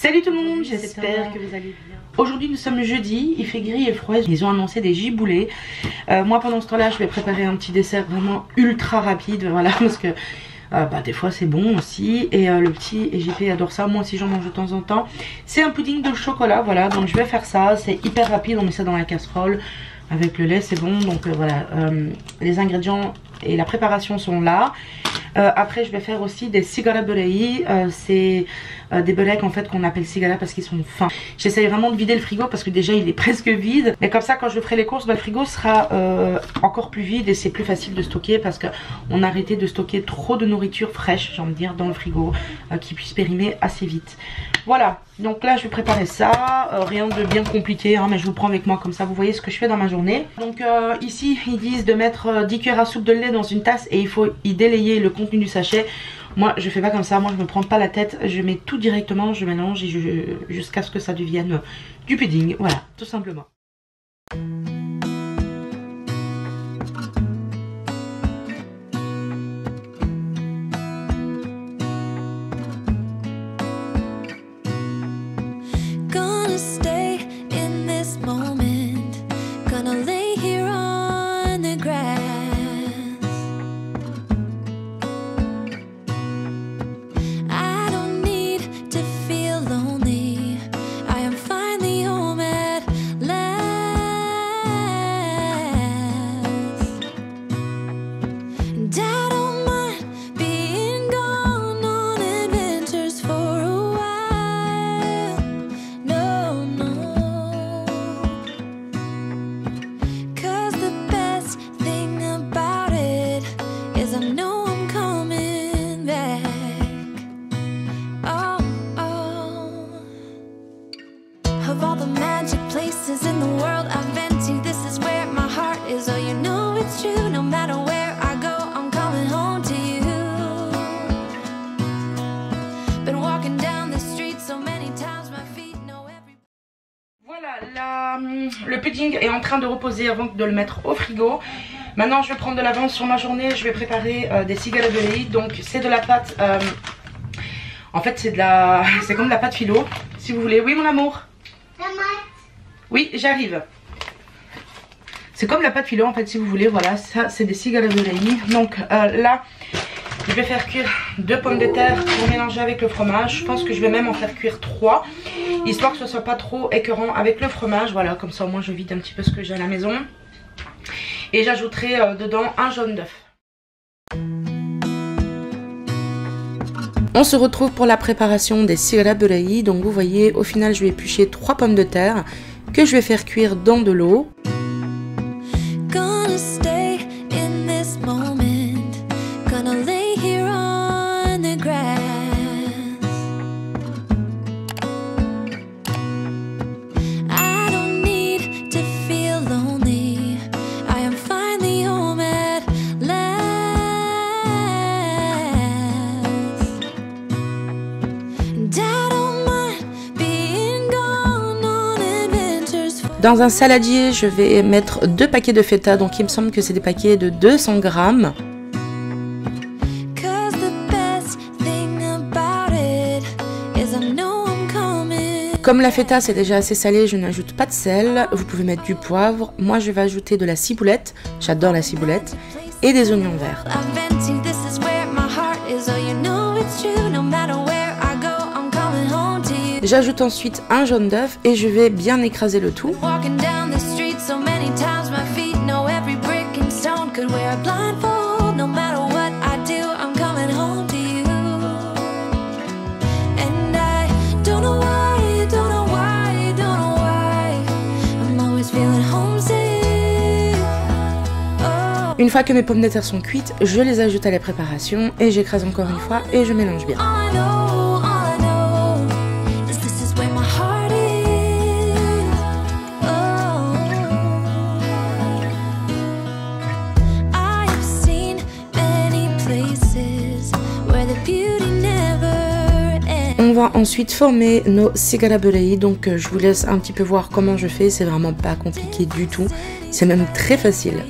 Salut tout le monde, j'espère que vous allez bien. Aujourd'hui nous sommes jeudi, il fait gris et froid, ils ont annoncé des giboulées. Moi pendant ce temps là je vais préparer un petit dessert vraiment ultra rapide, voilà, parce que des fois c'est bon aussi. Et le petit et JP adore ça, moi aussi j'en mange de temps en temps. C'est un pudding de chocolat, voilà, donc je vais faire ça, c'est hyper rapide, on met ça dans la casserole. Avec le lait c'est bon, donc voilà, les ingrédients et la préparation sont là. Après je vais faire aussi des sigara börei, c'est des beureks en fait qu'on appelle sigara parce qu'ils sont fins. J'essaye vraiment de vider le frigo parce que déjà il est presque vide. Et comme ça quand je ferai les courses, le frigo sera encore plus vide et c'est plus facile de stocker parce qu'on a arrêté de stocker trop de nourriture fraîche, j'ai envie de dire, dans le frigo qui puisse périmer assez vite. Voilà, donc là je vais préparer ça, rien de bien compliqué hein, mais je vous prends avec moi comme ça vous voyez ce que je fais dans ma journée. Donc ici ils disent de mettre 10 cuillères à soupe de lait dans une tasse et il faut y délayer le contenu du sachet. Moi je fais pas comme ça, moi je me prends pas la tête, je mets tout directement, je mélange et jusqu'à ce que ça devienne du pudding, voilà, tout simplement. Le pudding est en train de reposer avant de le mettre au frigo. Maintenant je vais prendre de l'avance sur ma journée. Je vais préparer des sigara börei. Donc c'est de la pâte en fait c'est comme de la pâte philo si vous voulez. Oui mon amour. Oui j'arrive. C'est comme la pâte philo en fait si vous voulez. Voilà, ça c'est des sigara börei. Donc là je vais faire cuire 2 pommes de terre pour mélanger avec le fromage. Je pense que je vais même en faire cuire 3. Histoire que ce soit pas trop écœurant avec le fromage. Voilà, comme ça au moins je vide un petit peu ce que j'ai à la maison. Et j'ajouterai dedans un jaune d'œuf. On se retrouve pour la préparation des sigara börei. Donc vous voyez, au final je vais éplucher 3 pommes de terre que je vais faire cuire dans de l'eau. Dans un saladier, je vais mettre 2 paquets de feta, donc il me semble que c'est des paquets de 200 grammes. Comme la feta c'est déjà assez salé, je n'ajoute pas de sel. Vous pouvez mettre du poivre. Moi je vais ajouter de la ciboulette, j'adore la ciboulette, et des oignons verts. J'ajoute ensuite un jaune d'œuf et je vais bien écraser le tout. Une fois que mes pommes de terre sont cuites, je les ajoute à la préparation et j'écrase encore une fois et je mélange bien. On va ensuite former nos sigara börei, donc je vous laisse un petit peu voir comment je fais, c'est vraiment pas compliqué du tout, c'est même très facile.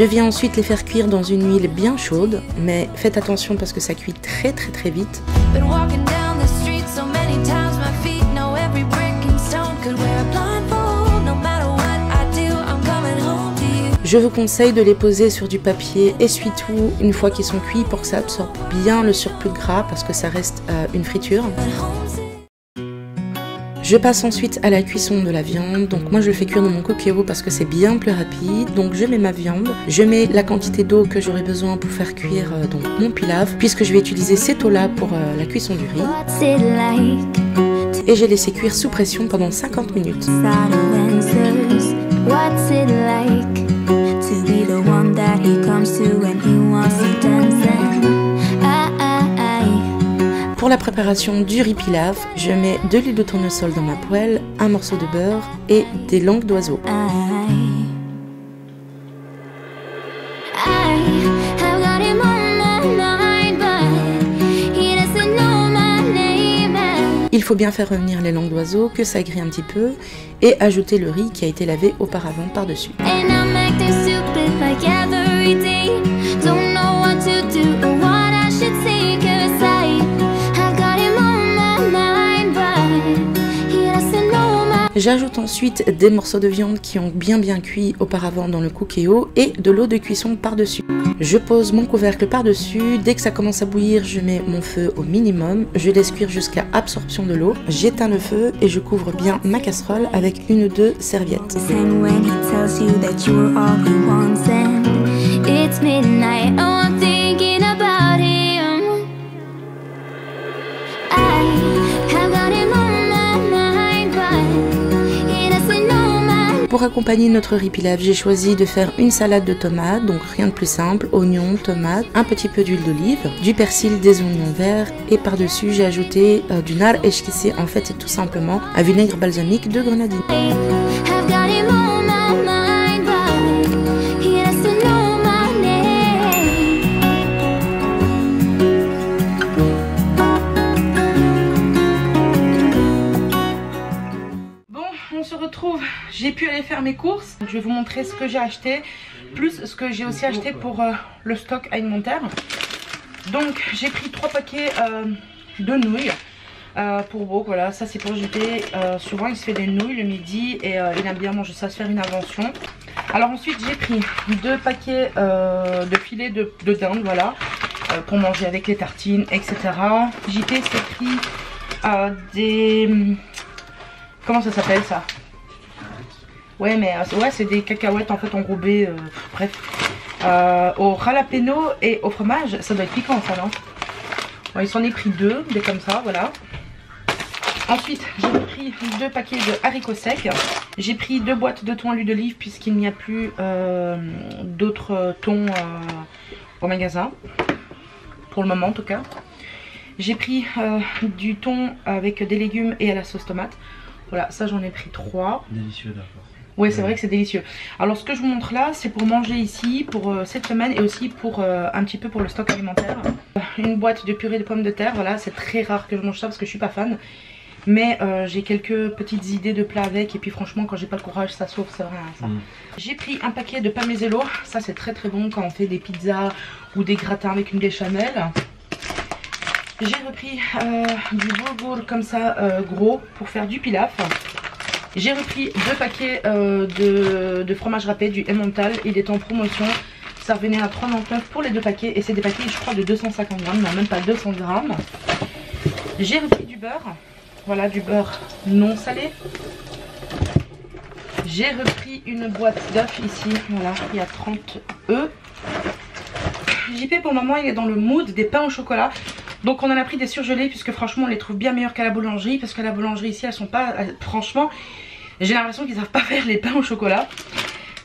Je viens ensuite les faire cuire dans une huile bien chaude, mais faites attention parce que ça cuit très vite. Je vous conseille de les poser sur du papier essuie-tout une fois qu'ils sont cuits pour que ça absorbe bien le surplus de gras parce que ça reste une friture. Je passe ensuite à la cuisson de la viande, donc moi je le fais cuire dans mon cookéo parce que c'est bien plus rapide. Donc je mets ma viande, je mets la quantité d'eau que j'aurai besoin pour faire cuire donc mon pilaf, puisque je vais utiliser cette eau là pour la cuisson du riz. Et j'ai laissé cuire sous pression pendant 50 minutes. Pour la préparation du riz pilaf, je mets de l'huile de tournesol dans ma poêle, un morceau de beurre et des langues d'oiseau. Il faut bien faire revenir les langues d'oiseau, que ça grille un petit peu, et ajouter le riz qui a été lavé auparavant par-dessus. J'ajoute ensuite des morceaux de viande qui ont bien cuit auparavant dans le cookéo et de l'eau de cuisson par-dessus. Je pose mon couvercle par-dessus, dès que ça commence à bouillir, je mets mon feu au minimum, je laisse cuire jusqu'à absorption de l'eau, j'éteins le feu et je couvre bien ma casserole avec une ou deux serviettes. Pour accompagner notre riz pilaf, j'ai choisi de faire une salade de tomates, donc rien de plus simple, oignons, tomates, un petit peu d'huile d'olive, du persil, des oignons verts et par-dessus j'ai ajouté du nar esquissé, en fait c'est tout simplement un vinaigre balsamique de grenadine. J'ai pu aller faire mes courses, je vais vous montrer ce que j'ai acheté, plus ce que j'ai aussi acheté pour le stock alimentaire. Donc j'ai pris 3 paquets de nouilles pour Brooke, voilà, ça c'est pour jeter. Souvent il se fait des nouilles le midi et il aime bien manger ça, se faire une invention. Alors ensuite j'ai pris 2 paquets de filets de dinde, voilà, pour manger avec les tartines, etc. JP s'est pris des... Comment ça s'appelle ça? Ouais, mais ouais, c'est des cacahuètes en fait enrobées, bref. Au jalapeno et au fromage, ça doit être piquant ça, non? Ouais, il s'en est pris 2, des comme ça, voilà. Ensuite, j'ai pris 2 paquets de haricots secs. J'ai pris 2 boîtes de thon à l'huile d'olive puisqu'il n'y a plus d'autres thons au magasin. Pour le moment en tout cas. J'ai pris du thon avec des légumes et à la sauce tomate. Voilà, ça j'en ai pris 3. Délicieux d'accord. Oui, c'est vrai que c'est délicieux. Alors ce que je vous montre là, c'est pour manger ici, pour cette semaine et aussi pour un petit peu pour le stock alimentaire. Une boîte de purée de pommes de terre, voilà, c'est très rare que je mange ça parce que je suis pas fan. Mais j'ai quelques petites idées de plats avec et puis franchement quand j'ai pas le courage ça sauve, c'est vrai ça. J'ai pris un paquet de palmezzello, ça c'est très bon quand on fait des pizzas ou des gratins avec une béchamel. J'ai repris du boulgour comme ça gros pour faire du pilaf. J'ai repris 2 paquets de fromage râpé du Emmental, il est en promotion. Ça revenait à 3,99 pour les 2 paquets et c'est des paquets je crois de 250 grammes, non même pas 200 grammes. J'ai repris du beurre, voilà du beurre non salé. J'ai repris une boîte d'œufs ici, voilà, il y a 30 œufs. JP pour le moment il est dans le mood des pains au chocolat. Donc on en a pris des surgelés puisque franchement on les trouve bien meilleurs qu'à la boulangerie. Parce qu'à la boulangerie ici elles sont pas... franchement j'ai l'impression qu'ils savent pas faire les pains au chocolat.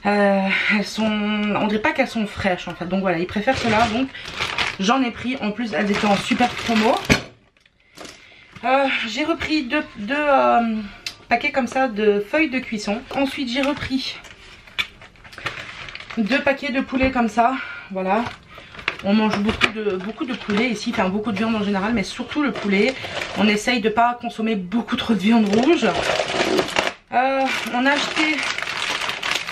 Elles sont... on dirait pas qu'elles sont fraîches en fait. Donc voilà, ils préfèrent cela. Donc j'en ai pris. En plus elles étaient en super promo. J'ai repris deux paquets comme ça de feuilles de cuisson. Ensuite j'ai repris 2 paquets de poulet comme ça. Voilà. On mange beaucoup de poulet ici, enfin beaucoup de viande en général, mais surtout le poulet. On essaye de ne pas consommer beaucoup trop de viande rouge. On a acheté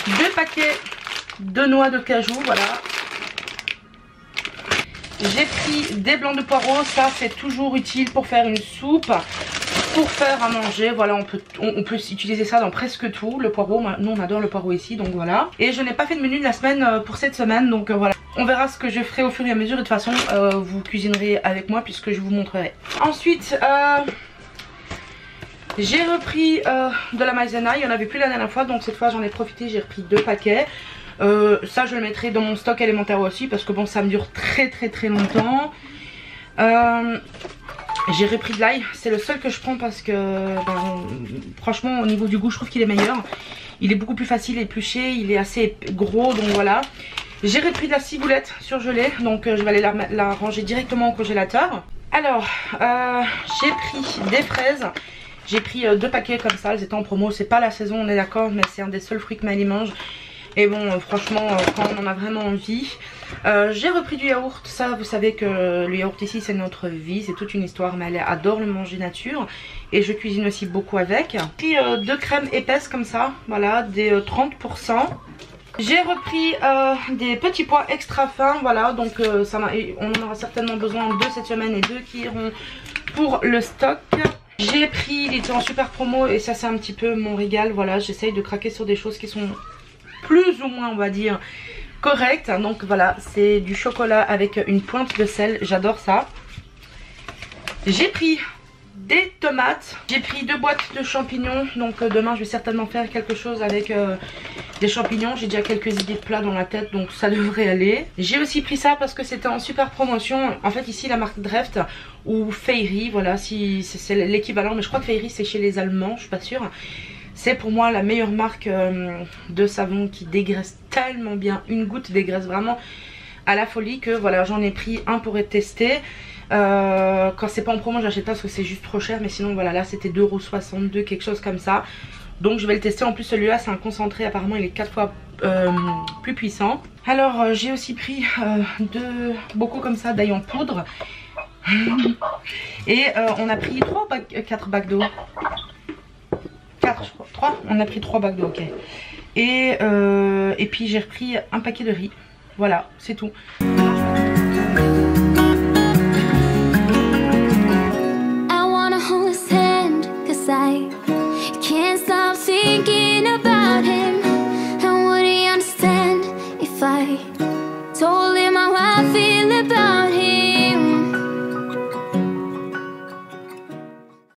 2 paquets 2 noix de cajou, voilà. J'ai pris des blancs de poireaux, ça c'est toujours utile pour faire une soupe, pour faire à manger, voilà, on peut utiliser ça dans presque tout, le poireau, nous on adore le poireau ici, donc voilà. Et je n'ai pas fait de menu de la semaine pour cette semaine, donc voilà. On verra ce que je ferai au fur et à mesure et de toute façon vous cuisinerez avec moi puisque je vous montrerai. Ensuite, j'ai repris de la maïzena, il n'y en avait plus la dernière fois, donc cette fois j'en ai profité, j'ai repris 2 paquets. Ça je le mettrai dans mon stock alimentaire aussi parce que bon ça me dure très longtemps. J'ai repris de l'ail, c'est le seul que je prends parce que ben, franchement au niveau du goût je trouve qu'il est meilleur. Il est beaucoup plus facile à éplucher, il est assez gros, donc voilà. J'ai repris de la ciboulette surgelée, donc je vais aller la ranger directement au congélateur. Alors j'ai pris des fraises. J'ai pris 2 paquets comme ça, elles étaient en promo, c'est pas la saison on est d'accord, mais c'est un des seuls fruits que Mali mange. Et bon franchement quand on en a vraiment envie. J'ai repris du yaourt, ça vous savez que le yaourt ici c'est notre vie, c'est toute une histoire, mais elle adore le manger nature. Et je cuisine aussi beaucoup avec. J'ai pris 2 crèmes épaisses comme ça, voilà, des 30%. J'ai repris des petits pois extra fins, voilà, donc on en aura certainement besoin 2 cette semaine et 2 qui iront pour le stock. J'ai pris, il était en super promo et ça c'est un petit peu mon régal, voilà, j'essaye de craquer sur des choses qui sont plus ou moins on va dire correctes. Donc voilà, c'est du chocolat avec une pointe de sel, j'adore ça. J'ai pris des tomates, j'ai pris 2 boîtes de champignons, donc demain je vais certainement faire quelque chose avec des champignons. J'ai déjà quelques idées de plats dans la tête donc ça devrait aller. J'ai aussi pris ça parce que c'était en super promotion, en fait ici la marque Dreft ou Fairy, voilà, si c'est l'équivalent, mais je crois que Fairy c'est chez les Allemands, je suis pas sûre. C'est pour moi la meilleure marque de savon qui dégraisse tellement bien, une goutte dégraisse vraiment à la folie que voilà, j'en ai pris un pour être testé. Quand c'est pas en promo j'achète pas parce que c'est juste trop cher, mais sinon voilà, là c'était 2,62 €, quelque chose comme ça. Donc je vais le tester, en plus celui-là c'est un concentré, apparemment il est 4 fois plus puissant. Alors j'ai aussi pris 2 bocaux comme ça d'ail en poudre. Et on a pris 4 bacs d'eau. 4 je crois, 3, on a pris 3 bacs d'eau, ok. Et puis j'ai repris un paquet de riz. Voilà, c'est tout. I can't stop thinking about him. And would he understand if I told him how I feel about